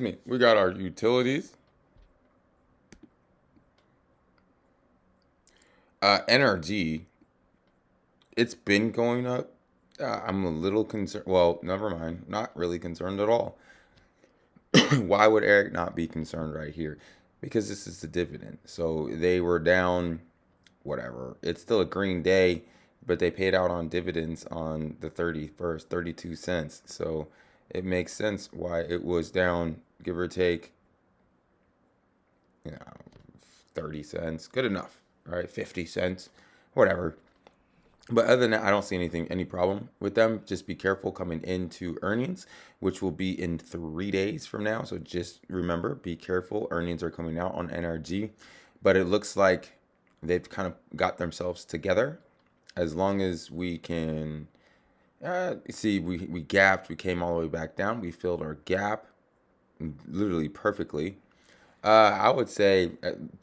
me, we got our utilities. NRG, it's been going up. I'm a little concerned. Well, never mind. Not really concerned at all. Why would Eric not be concerned right here? Because this is the dividend. So they were down, whatever. It's still a green day, but they paid out on dividends on the 31st, 32 cents. So it makes sense why it was down, give or take, you know, 30 cents. Good enough, right? 50 cents, whatever. But other than that, I don't see any problem with them. Just be careful coming into earnings, which will be in 3 days from now. So just remember, be careful. Earnings are coming out on NRG, but it looks like they've kind of got themselves together. As long as we can see, we gapped, we came all the way back down, we filled our gap literally perfectly. I would say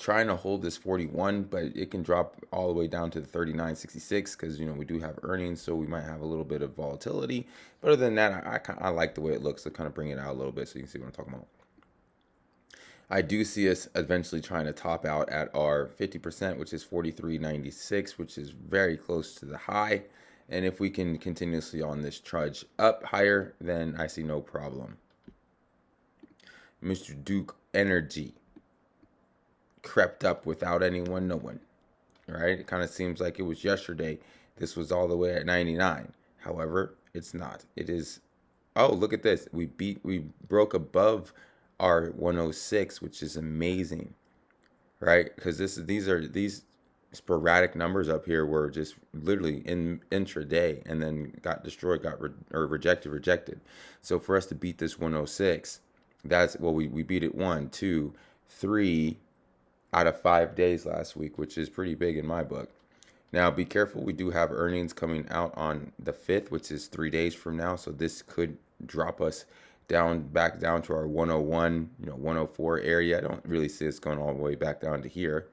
trying to hold this 41, but it can drop all the way down to the 39.66 because we do have earnings, so we might have a little bit of volatility. But other than that, I like the way it looks to kind of bring it out a little bit so you can see what I'm talking about. I do see us eventually trying to top out at our 50%, which is 43.96, which is very close to the high. And if we can continuously on this trudge up higher, then I see no problem. Mr. DUK Energy crept up without anyone knowing, right? It kind of seems like it was yesterday. This was all the way at 99. However, it's not. It is. Oh, look at this. We broke above our 106, which is amazing, right? Because these sporadic numbers up here were just literally in intraday and then got destroyed, rejected. So for us to beat this 106, that's we beat it 1, 2, 3 out of 5 days last week, which is pretty big in my book. Now be careful, we do have earnings coming out on the 5th, which is 3 days from now, so this could drop us back down to our 101, 104 area. I don't really see us going all the way back down to here.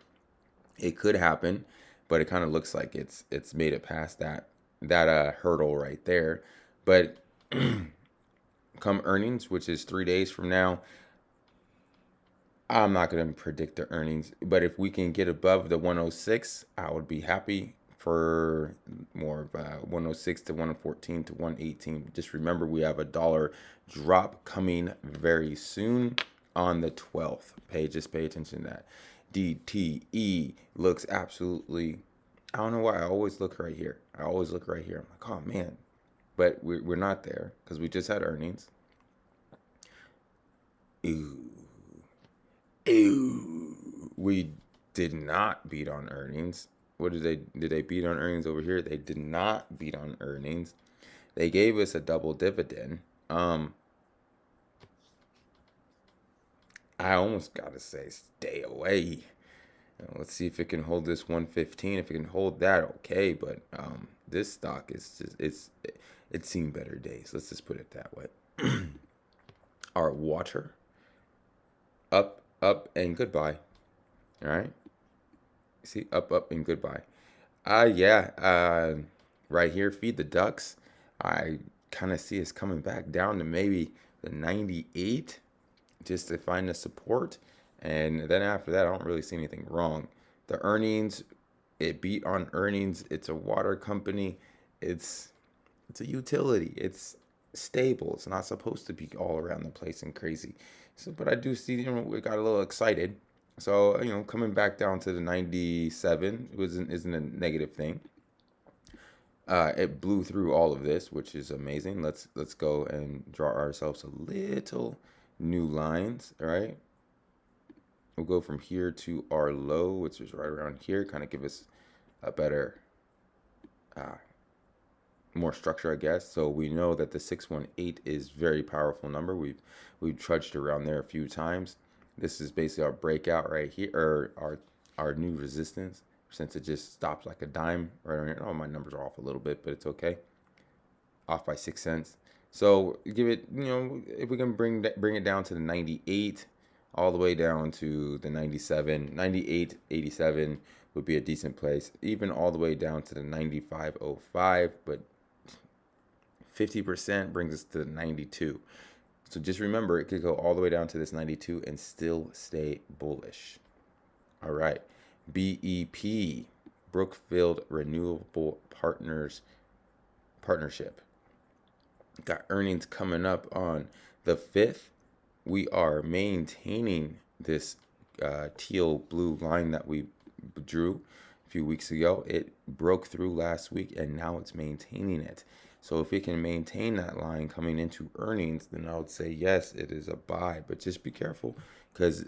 It could happen, but it kind of looks like it's made it past that hurdle right there. But come earnings, which is 3 days from now, I'm not going to predict the earnings, but if we can get above the 106, I would be happy for more of 106 to 114 to 118. Just remember, we have a dollar drop coming very soon on the 12th. Just pay attention to that. DTE looks absolutely, I don't know why I always look right here. I'm like, oh man, but we're not there because we just had earnings. We did not beat on earnings. What did they beat on earnings over here? They did not beat on earnings. They gave us a double dividend. I almost gotta say stay away. Let's see if it can hold this 115. If it can hold that, okay. But this stock is just it's seen better days. Let's just put it that way. Our water up, and goodbye. All right. See, up, and goodbye. Yeah. Right here, feed the ducks. I kind of see us coming back down to maybe the 98 just to find the support. And then after that, I don't really see anything wrong. The earnings, it beat on earnings. It's a water company. It's a utility. It's stable. It's not supposed to be all around the place and crazy. So, but I do see, we got a little excited. So, coming back down to the 97 isn't a negative thing. It blew through all of this, which is amazing. Let's go and draw ourselves a little new lines, all right? We'll go from here to our low, which is right around here, kind of give us a better, more structure, I guess. So we know that the 618 is very powerful number. We've trudged around there a few times. This is basically our breakout right here, or our new resistance, since it just stops like a dime right around here. Oh, my numbers are off a little bit, but it's okay. Off by 6 cents. So give it, if we can bring it down to the 98, all the way down to the 97, 98, 87 would be a decent place. Even all the way down to the 95.05, but 50% brings us to 92. So just remember, it could go all the way down to this 92 and still stay bullish. All right. BEP, Brookfield Renewable Partnership. Got earnings coming up on the 5th. We are maintaining this teal blue line that we drew a few weeks ago. It broke through last week and now it's maintaining it. So if it can maintain that line coming into earnings, then I would say yes, it is a buy. But just be careful, because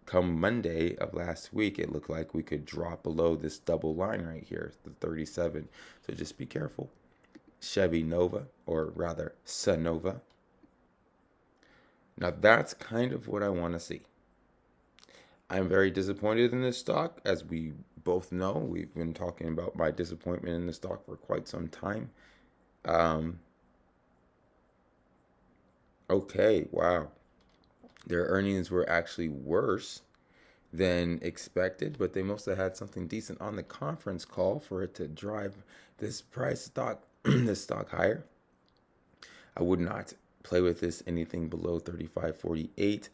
come Monday of last week, it looked like we could drop below this double line right here, the 37. So just be careful. Chevy Nova, or rather Sonova. Now that's kind of what I want to see. I'm very disappointed in this stock. As we both know, we've been talking about my disappointment in the stock for quite some time. Okay, wow. Their earnings were actually worse than expected, but they must have had something decent on the conference call for it to drive this price stock, this stock higher. I would not play with this anything below 35.48,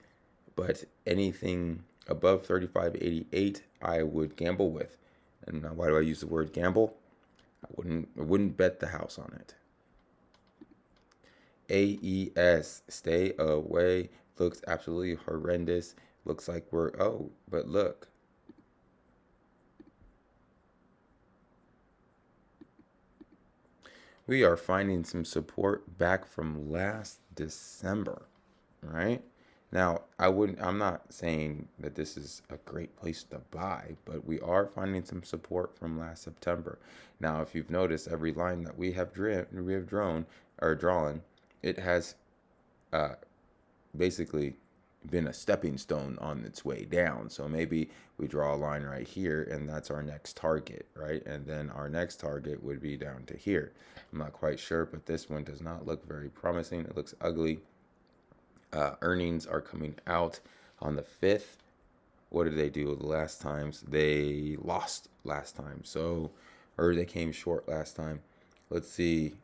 but anything above 35.88 I would gamble with. And why do I use the word gamble? I wouldn't bet the house on it. AES, stay away. Looks absolutely horrendous. Looks like but look. We are finding some support back from last December, right? Now, I'm not saying that this is a great place to buy, but we are finding some support from last September. Now, if you've noticed, every line that we have drawn, it has basically been a stepping stone on its way down. So maybe we draw a line right here and that's our next target, right? And then our next target would be down to here. I'm not quite sure, but this one does not look very promising. It looks ugly. Earnings are coming out on the 5th. What did they do the last times? They lost last time. Or they came short last time. Let's see.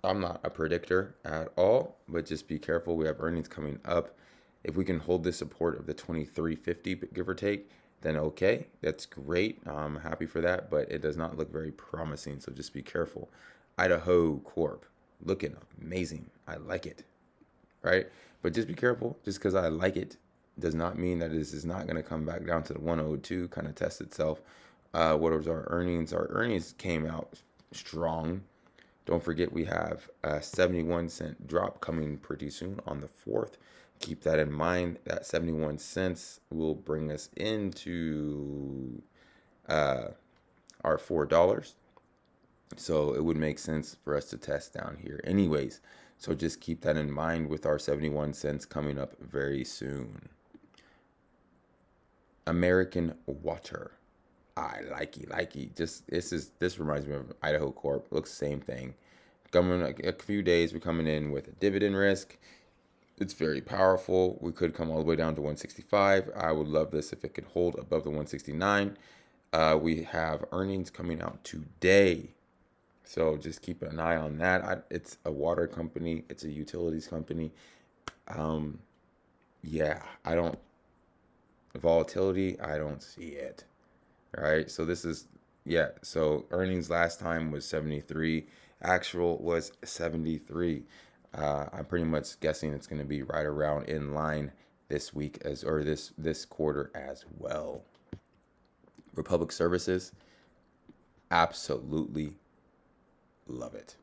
I'm not a predictor at all, but just be careful. We have earnings coming up. If we can hold the support of the 23.50, give or take, then okay, that's great. I'm happy for that, but it does not look very promising, so just be careful. Idaho Corp, looking amazing. I like it, right? But just be careful. Just because I like it does not mean that this is not going to come back down to the 102, kind of test itself. What was our earnings? Our earnings came out strong. Don't forget we have a 71-cent drop coming pretty soon on the 4th. Keep that in mind. That 71 cents will bring us into our $4. So it would make sense for us to test down here anyways. So just keep that in mind with our 71 cents coming up very soon. American Water. I likey. This reminds me of Idaho Corp. Looks the same thing. Coming a few days, we're coming in with a dividend risk. It's very powerful. We could come all the way down to 165. I would love this if it could hold above the 169. We have earnings coming out today, so just keep an eye on that. It's a water company. It's a utilities company. Yeah, volatility, I don't see it. All right, so so earnings last time was 73. Actual was 73. I'm pretty much guessing it's going to be right around in line this week this quarter as well. Republic Services, absolutely love it.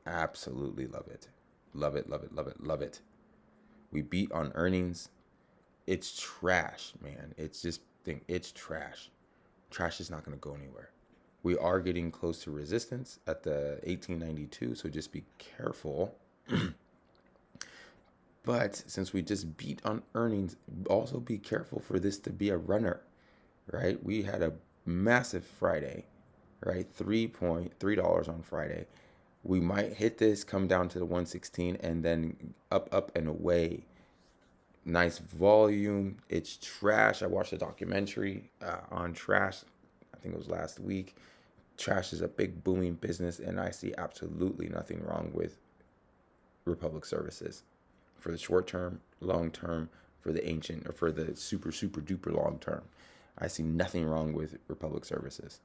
Absolutely love it. Love it. We beat on earnings. It's trash, man. It's trash. Trash is not going to go anywhere. We are getting close to resistance at the 1892, so just be careful. But since we just beat on earnings, also be careful for this to be a runner, right? We had a massive Friday, right? $3.3 on Friday. We might hit this, come down to the 116, and then up and away. Nice volume. It's trash. I watched a documentary on trash. I think it was last week. Trash is a big booming business, and I see absolutely nothing wrong with Republic Services. for the short term, long term, for the ancient, or for the super, super duper long term. I see nothing wrong with Republic services.